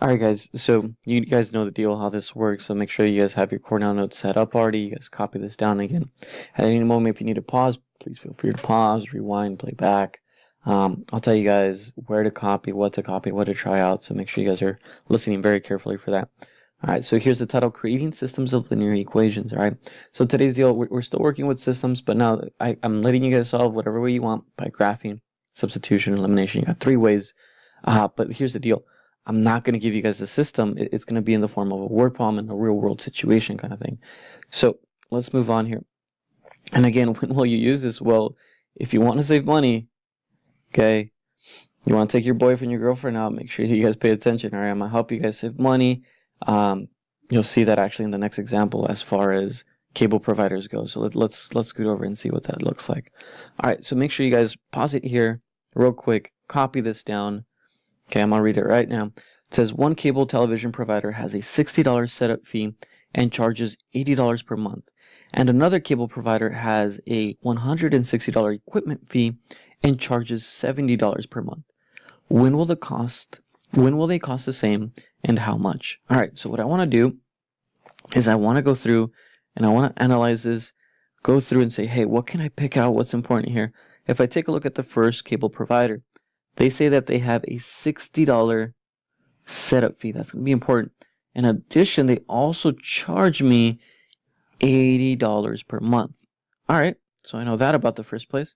Alright guys, so you guys know the deal how this works, so make sure you guys have your Cornell notes set up already. You guys copy this down again. At any moment if you need to pause, please feel free to pause, rewind, play back. I'll tell you guys where to copy, what to try out, so make sure you guys are listening very carefully for that. Alright, so here's the title, Creating Systems of Linear Equations, alright? So today's deal, we're still working with systems, but now I'm letting you guys solve whatever way you want by graphing, substitution, elimination. You got three ways, but here's the deal. I'm not going to give you guys a system. It's going to be in the form of a word problem in a real world situation kind of thing. So let's move on here. And again, when will you use this? Well, if you want to save money, okay, you want to take your boyfriend, your girlfriend out, make sure you guys pay attention. All right, I'm going to help you guys save money. You'll see that actually in the next example as far as cable providers go. So let's scoot over and see what that looks like. All right, so make sure you guys pause it here real quick, copy this down. Okay, I'm going to read it right now. It says one cable television provider has a $60 setup fee and charges $80 per month. And another cable provider has a $160 equipment fee and charges $70 per month. When will they cost the same and how much? All right, so what I want to do is I want to go through and I want to analyze this, go through and say, hey, what can I pick out? What's important here? If I take a look at the first cable provider, they say that they have a $60 setup fee. That's going to be important. In addition, they also charge me $80 per month. All right, so I know that about the first place.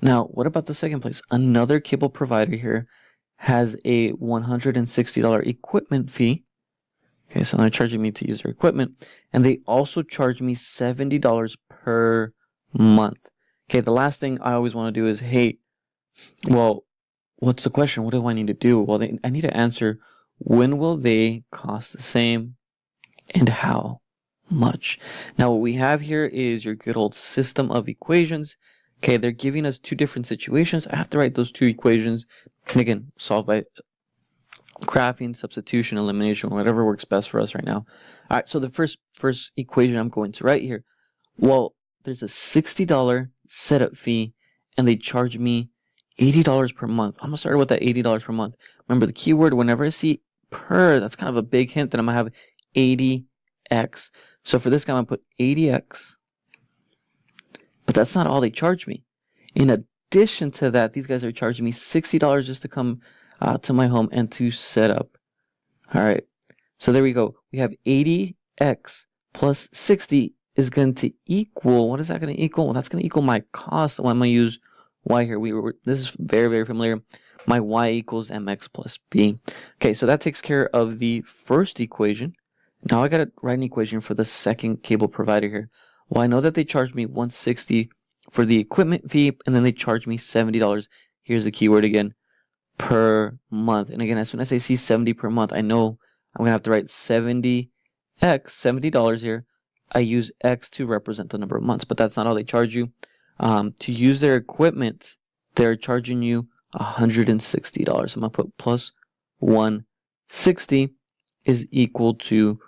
Now, what about the second place? Another cable provider here has a $160 equipment fee. Okay, so they're charging me to use their equipment. And they also charge me $70 per month. Okay, the last thing I always want to do is, hey, well, what's the question? What do I need to do? Well, I need to answer, when will they cost the same and how much? Now, what we have here is your good old system of equations. Okay, they're giving us two different situations. I have to write those two equations, and again, solve by graphing, substitution, elimination, whatever works best for us right now. All right, so the first equation I'm going to write here, well, there's a $60 setup fee, and they charge me $80 per month. I'm going to start with that $80 per month. Remember the keyword, whenever I see per, that's kind of a big hint that I'm going to have 80x. So for this guy, I'm going to put 80x. But that's not all they charge me. In addition to that, these guys are charging me $60 just to come to my home and to set up. All right. So there we go. We have 80x plus 60 is going to equal, what is that going to equal? Well, that's going to equal my cost. Well, I'm going to use y here. This is very, very familiar. My y equals mx plus b. Okay, so that takes care of the first equation. Now I got to write an equation for the second cable provider here. Well, I know that they charged me $160 for the equipment fee, and then they charged me $70. Here's the keyword again, per month. And again, as soon as I see 70 per month, I know I'm going to have to write 70x, $70 here. I use x to represent the number of months, but that's not all they charge you. To use their equipment, they're charging you $160. I'm going to put plus 160 is equal to,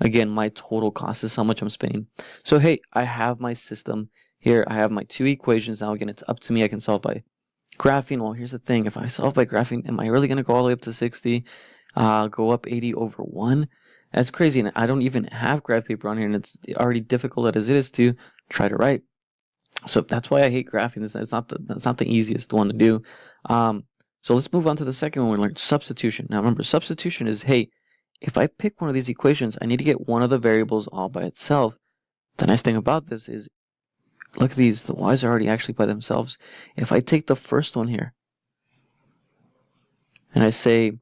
again, my total cost is how much I'm spending. So, hey, I have my system here. I have my two equations. Now, again, it's up to me. I can solve by graphing. Well, here's the thing. If I solve by graphing, am I really going to go all the way up to 60, go up 80 over 1? That's crazy. And I don't even have graph paper on here, and it's already difficult as it is to try to write. So that's why I hate graphing. It's not the easiest one to do. So let's move on to the second one. We learned substitution. Now remember, substitution is, hey, if I pick one of these equations, I need to get one of the variables all by itself. The nice thing about this is, look at these. The y's are already actually by themselves. If I take the first one here, and I say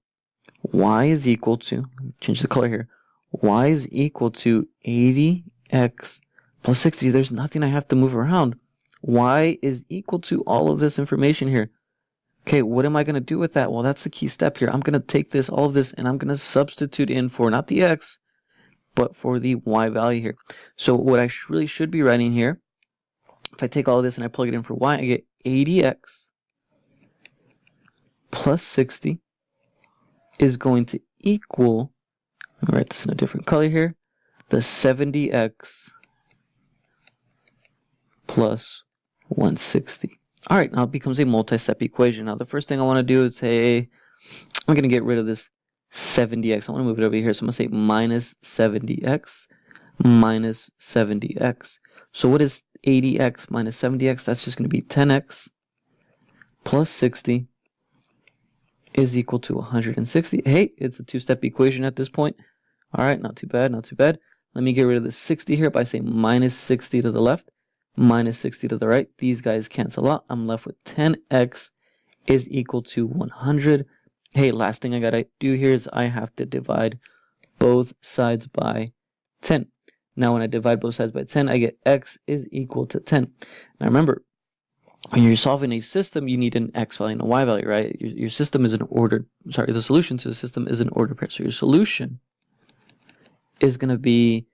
y is equal to, change the color here, y is equal to 80x plus 60. There's nothing I have to move around. Y is equal to all of this information here. Okay, what am I going to do with that? Well, that's the key step here. I'm going to take this, all of this, and I'm going to substitute in for not the x, but for the y value here. So what I really should be writing here, if I take all of this and I plug it in for y, I get 80x plus 60 is going to equal, let me write this in a different color here, the 70x plus 160. All right, now it becomes a multi-step equation. Now the first thing I want to do is say, I'm going to get rid of this 70x. I want to move it over here. So I'm going to say minus 70x minus 70x. So what is 80x minus 70x? That's just going to be 10x plus 60 is equal to 160. Hey, it's a two-step equation at this point. All right, not too bad, not too bad. Let me get rid of the 60 here by saying minus 60 to the left, minus 60 to the right. These guys cancel out. I'm left with 10x is equal to 100. Hey, last thing I gotta do here is I have to divide both sides by 10. Now when I divide both sides by 10, I get x is equal to 10. Now remember, when you're solving a system, you need an x value and a y value, right? Your system is an ordered, the solution to the system is an ordered pair. So your solution is going to be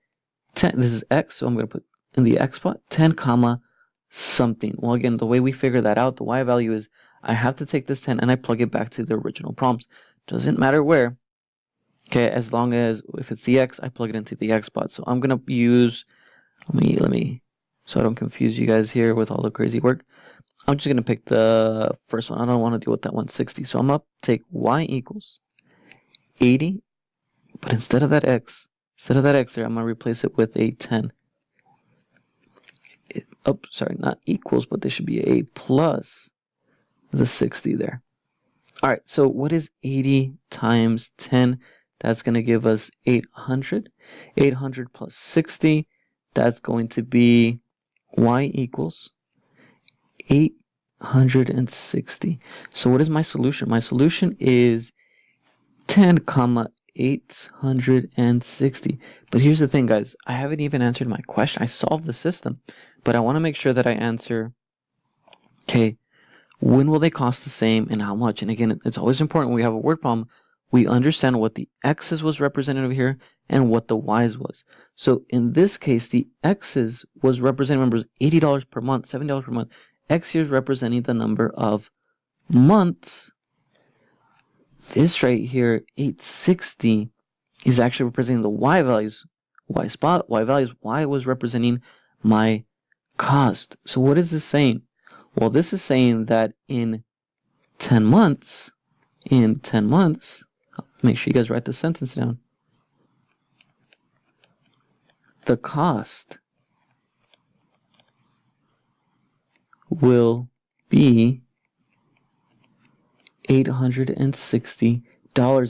10. This is x, so I'm going to put in the x spot 10 comma something. Well, again, the way we figure that out, the y value is I have to take this 10 and I plug it back to the original prompts. Doesn't matter where. Okay, as long as if it's the x, I plug it into the x spot. So I'm going to use, let me, so I don't confuse you guys here with all the crazy work. I'm just going to pick the first one. I don't want to deal with that 160. So I'm going to take y equals 80, but instead of that x there, I'm going to replace it with a 10. Sorry, not equals, but there should be a plus the 60 there. All right, so what is 80 times 10? That's going to give us 800. 800 plus 60, that's going to be y equals 860. So what is my solution? My solution is 10 comma 860. But here's the thing, guys. I haven't even answered my question. I solved the system, but I want to make sure that I answer, okay, when will they cost the same and how much? And again, it's always important when we have a word problem, we understand what the x's was represented over here and what the y's was. So in this case, the x's was representing, remember, $80 per month, $70 per month. X here is representing the number of months. This right here, 860, is actually representing the y values. Y spot, y values, y was representing my cost. So what is this saying? Well, this is saying that in 10 months, make sure you guys write the sentence down. The cost will be $860.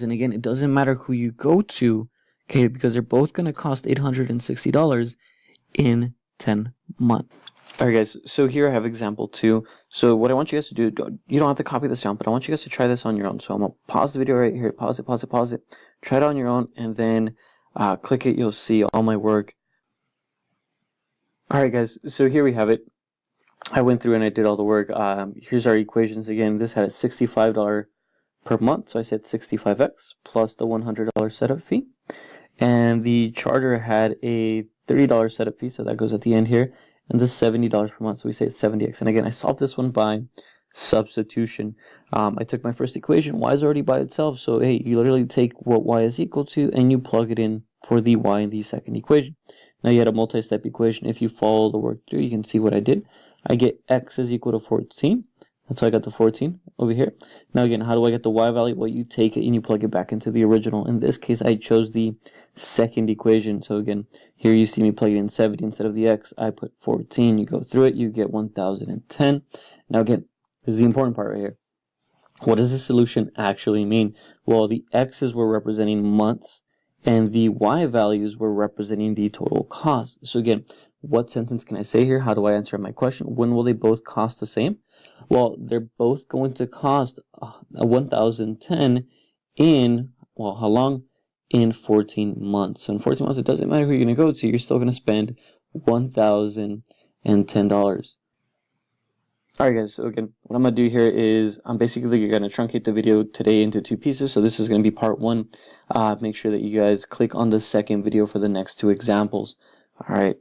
And again, it doesn't matter who you go to, okay, because they're both going to cost $860 in 10 months. All right, guys, so here I have example 2. So what I want you guys to do, you don't have to copy this down, but I want you guys to try this on your own. So I'm going to pause the video right here, pause it, try it on your own, and then click it. You'll see all my work. All right, guys, so here we have it. I went through and I did all the work. Here's our equations again. This had a $65 per month, so I said 65x plus the $100 setup fee. And the charter had a $30 setup fee, so that goes at the end here. And this $70 per month, so we say it's 70x. And again, I solved this one by substitution. I took my first equation, y is already by itself, so hey, you literally take what y is equal to and you plug it in for the y in the second equation. Now you had a multi-step equation. If you follow the work through, you can see what I did. I get x is equal to 14. That's how I got the 14 over here. Now again, how do I get the y value? Well, you take it and you plug it back into the original. In this case, I chose the second equation. So again, here you see me plugging in 70 instead of the x. I put 14. You go through it, you get 1010. Now again, this is the important part right here. What does the solution actually mean? Well, the x's were representing months and the y values were representing the total cost. So again, what sentence can I say here? How do I answer my question? When will they both cost the same? Well, they're both going to cost 1010 in, well, how long? In 14 months. So in 14 months, it doesn't matter who you're going to go to, you're still going to spend $1,010. Alright guys, so again, what I'm going to do here is I'm basically going to truncate the video today into 2 pieces. So this is going to be part 1. Make sure that you guys click on the second video for the next 2 examples. Alright.